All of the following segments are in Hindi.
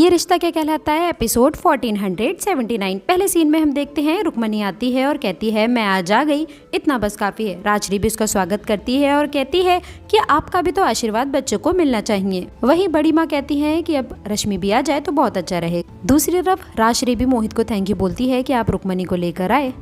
ये रिश्ता क्या कहलाता है एपिसोड 1479। पहले सीन में हम देखते हैं रुक्मणी आती है और कहती है मैं आज आ गई, इतना बस काफ़ी है। राजश्री भी उसका स्वागत करती है और कहती है कि आपका भी तो आशीर्वाद बच्चों को मिलना चाहिए। वहीं बड़ी माँ कहती है कि अब रश्मि भी आ जाए तो बहुत अच्छा रहे। दूसरी तरफ राजश्री भी मोहित को थैंक यू बोलती है कि आप रुक्मणी को लेकर आए।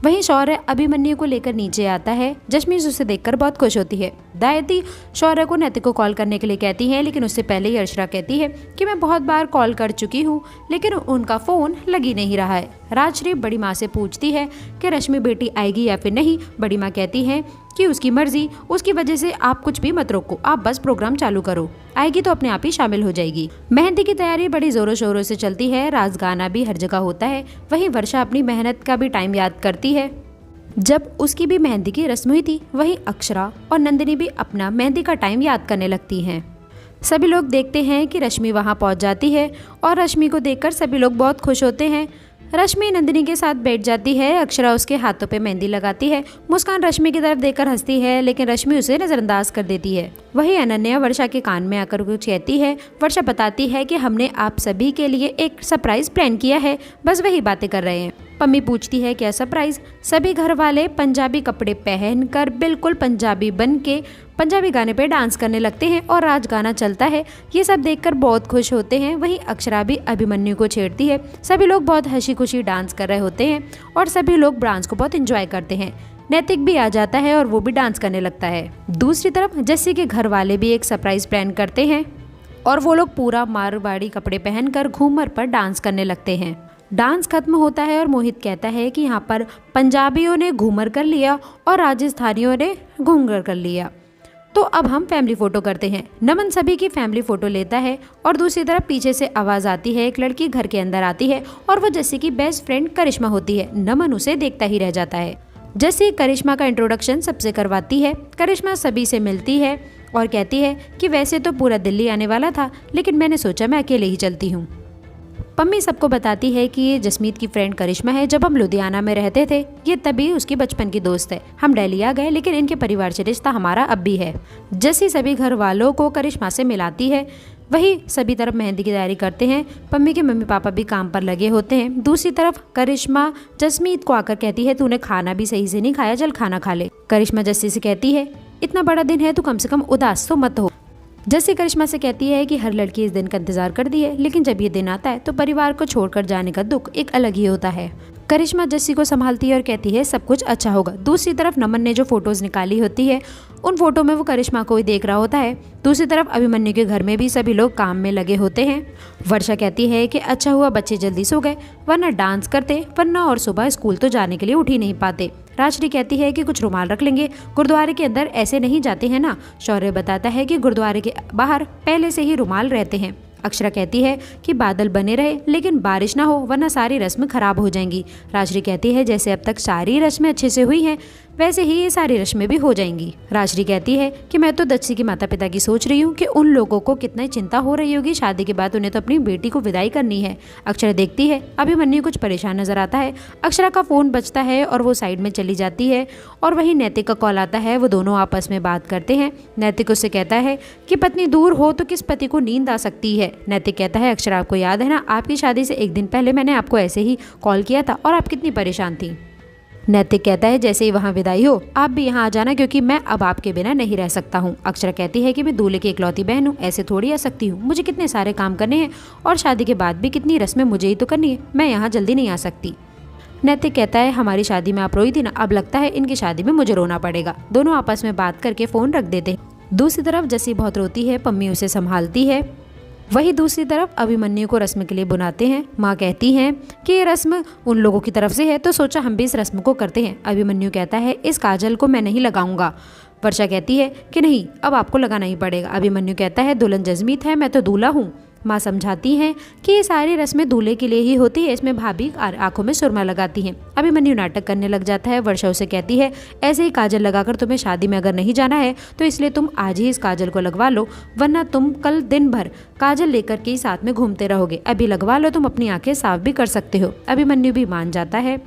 वहीं शौर्य अभिमन्यु को लेकर नीचे आता है। जसमीत उसे देखकर बहुत खुश होती है। दायती शौर्य को नैतिक को कॉल करने के लिए कहती है, लेकिन उससे पहले ही अर्चना कहती है कि मैं बहुत बार कॉल कर चुकी हूँ लेकिन उनका फ़ोन लग ही नहीं रहा है। राजश्री बड़ी माँ से पूछती है कि रश्मि बेटी आएगी या फिर नहीं। बड़ी माँ कहती है कि उसकी मर्जी, उसकी वजह से आप कुछ भी मत रोको, आप बस प्रोग्राम चालू करो, आएगी तो अपने आप ही शामिल हो जाएगी। मेहंदी की तैयारी बड़ी जोरों शोरों से चलती है। राज गाना भी हर जगह होता है। वहीं वर्षा अपनी मेहनत का भी टाइम याद करती है जब उसकी भी मेहंदी की रस्म हुई थी। वहीं अक्षरा और नंदिनी भी अपना मेहंदी का टाइम याद करने लगती हैं। सभी लोग देखते हैं कि रश्मि वहां पहुंच जाती है और रश्मि को देखकर सभी लोग बहुत खुश होते हैं। रश्मि नंदिनी के साथ बैठ जाती है। अक्षरा उसके हाथों पे मेहंदी लगाती है। मुस्कान रश्मि की तरफ देखकर हंसती है लेकिन रश्मि उसे नजरअंदाज कर देती है। वही अनन्या वर्षा के कान में आकर कुछ कहती है। वर्षा बताती है कि हमने आप सभी के लिए एक सरप्राइज प्लान किया है, बस वही बातें कर रहे हैं। पम्मी पूछती है क्या सरप्राइज। सभी घर वाले पंजाबी कपड़े पहनकर बिल्कुल पंजाबी बन के पंजाबी गाने पे डांस करने लगते हैं और राज गाना चलता है। ये सब देखकर बहुत खुश होते हैं। वहीं अक्षरा भी अभिमन्यु को छेड़ती है। सभी लोग बहुत हंसी खुशी डांस कर रहे होते हैं और सभी लोग डांस को बहुत एंजॉय करते हैं। नैतिक भी आ जाता है और वो भी डांस करने लगता है। दूसरी तरफ जस्सी के घर वाले भी एक सरप्राइज प्लान करते हैं और वो लोग पूरा मारवाड़ी कपड़े पहनकर घूमर पर डांस करने लगते हैं। डांस खत्म होता है और मोहित कहता है कि यहाँ पर पंजाबियों ने घूमर कर लिया और राजस्थानियों ने घूंगर कर लिया, तो अब हम फैमिली फोटो करते हैं। नमन सभी की फैमिली फोटो लेता है और दूसरी तरफ पीछे से आवाज आती है। एक लड़की घर के अंदर आती है और वो जस्सी की बेस्ट फ्रेंड करिश्मा होती है। नमन उसे देखता ही रह जाता है। जस्सी करिश्मा का इंट्रोडक्शन सबसे करवाती है। करिश्मा सभी से मिलती है और कहती है कि वैसे तो पूरा दिल्ली आने वाला था लेकिन मैंने सोचा मैं अकेले ही चलती हूँ। पम्मी सबको बताती है कि ये जसमीत की फ्रेंड करिश्मा है। जब हम लुधियाना में रहते थे ये तभी उसकी बचपन की दोस्त है। हम दिल्ली आ गए लेकिन इनके परिवार से रिश्ता हमारा अब भी है। जस्सी सभी घर वालों को करिश्मा से मिलाती है। वही सभी तरफ मेहंदी की तैयारी करते हैं। पम्मी के मम्मी पापा भी काम पर लगे होते हैं। दूसरी तरफ करिश्मा जसमीत को आकर कहती है तूने खाना भी सही से नहीं खाया, चल खाना खा ले। करिश्मा जस्सी से कहती है इतना बड़ा दिन है, तू कम से कम उदास तो मत हो। जस्सी करिश्मा से कहती है कि हर लड़की इस दिन का इंतजार करती है लेकिन जब ये दिन आता है तो परिवार को छोड़कर जाने का दुख एक अलग ही होता है। करिश्मा जस्सी को संभालती है और कहती है सब कुछ अच्छा होगा। दूसरी तरफ नमन ने जो फोटोज निकाली होती है उन फोटो में वो करिश्मा को ही देख रहा होता है। दूसरी तरफ अभिमन्यु के घर में भी सभी लोग काम में लगे होते हैं। वर्षा कहती है कि अच्छा हुआ बच्चे जल्दी सो गए, वरना डांस करते, वरना और सुबह स्कूल तो जाने के लिए उठ ही नहीं पाते। राजश्री कहती है कि कुछ रुमाल रख लेंगे, गुरुद्वारे के अंदर ऐसे नहीं जाते हैं ना। शौर्य बताता है कि गुरुद्वारे के बाहर पहले से ही रुमाल रहते हैं। अक्षरा कहती है कि बादल बने रहे लेकिन बारिश ना हो वरना सारी रस्म खराब हो जाएंगी। राजश्री कहती है जैसे अब तक सारी रस्में अच्छे से हुई हैं वैसे ही ये सारी रस्में भी हो जाएंगी। राजश्री कहती है कि मैं तो दस्सी के माता पिता की सोच रही हूँ कि उन लोगों को कितनी चिंता हो रही होगी, शादी के बाद उन्हें तो अपनी बेटी को विदाई करनी है। अक्षरा देखती है अभिमन्यु कुछ परेशान नजर आता है। अक्षरा का फोन बजता है और वो साइड में चली जाती है और वहीं नैतिक का कॉल आता है। वो दोनों आपस में बात करते हैं। नैतिक उससे कहता है कि पत्नी दूर हो तो किस पति को नींद आ सकती है। नैतिक कहता है अक्षरा आपको याद है ना, आपकी शादी से एक दिन पहले मैंने आपको ऐसे ही कॉल किया था और आप कितनी परेशान थी। नैतिक कहता है जैसे ही वहाँ विदाई हो आप भी यहाँ आ जाना क्योंकि मैं अब आपके बिना नहीं रह सकता हूँ। अक्षरा कहती है कि मैं दूल्हे की इकलौती बहन हूँ, ऐसे थोड़ी आ सकती हूँ, मुझे कितने सारे काम करने हैं और शादी के बाद भी कितनी रस्में मुझे ही तो करनी है, मैं यहाँ जल्दी नहीं आ सकती। नैतिक कहता है हमारी शादी में आप रोई थी ना, अब लगता है इनकी शादी में मुझे रोना पड़ेगा। दोनों आपस में बात करके फोन रख देते हैं। दूसरी तरफ जस्सी बहुत रोती है, पम्मी उसे संभालती है। वही दूसरी तरफ अभिमन्यु को रस्म के लिए बुलाते हैं। माँ कहती हैं कि ये रस्म उन लोगों की तरफ से है तो सोचा हम भी इस रस्म को करते हैं। अभिमन्यु कहता है इस काजल को मैं नहीं लगाऊंगा। वर्षा कहती है कि नहीं अब आपको लगाना ही पड़ेगा। अभिमन्यु कहता है दुल्हन जसमीत है, मैं तो दूल्हा हूँ। माँ समझाती हैं कि ये सारी रस्में दूल्हे के लिए ही होती है, इसमें भाभी आंखों में सुरमा लगाती हैं। अभिमन्यु नाटक करने लग जाता है। वर्षा उसे कहती है ऐसे ही काजल लगाकर तुम्हें शादी में अगर नहीं जाना है तो इसलिए तुम आज ही इस काजल को लगवा लो, वरना तुम कल दिन भर काजल लेकर के ही साथ में घूमते रहोगे। अभी लगवा लो, तुम अपनी आंखें साफ भी कर सकते हो। अभिमन्यु भी मान जाता है।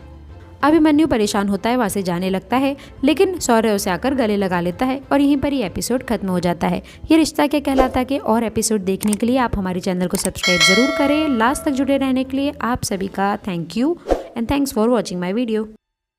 अभिमन्यु परेशान होता है, वहाँ से जाने लगता है, लेकिन शौर्य उसे आकर गले लगा लेता है और यहीं पर ये एपिसोड खत्म हो जाता है। ये रिश्ता क्या कहलाता के और एपिसोड देखने के लिए आप हमारे चैनल को सब्सक्राइब जरूर करें। लास्ट तक जुड़े रहने के लिए आप सभी का thank you and thanks for watching my video.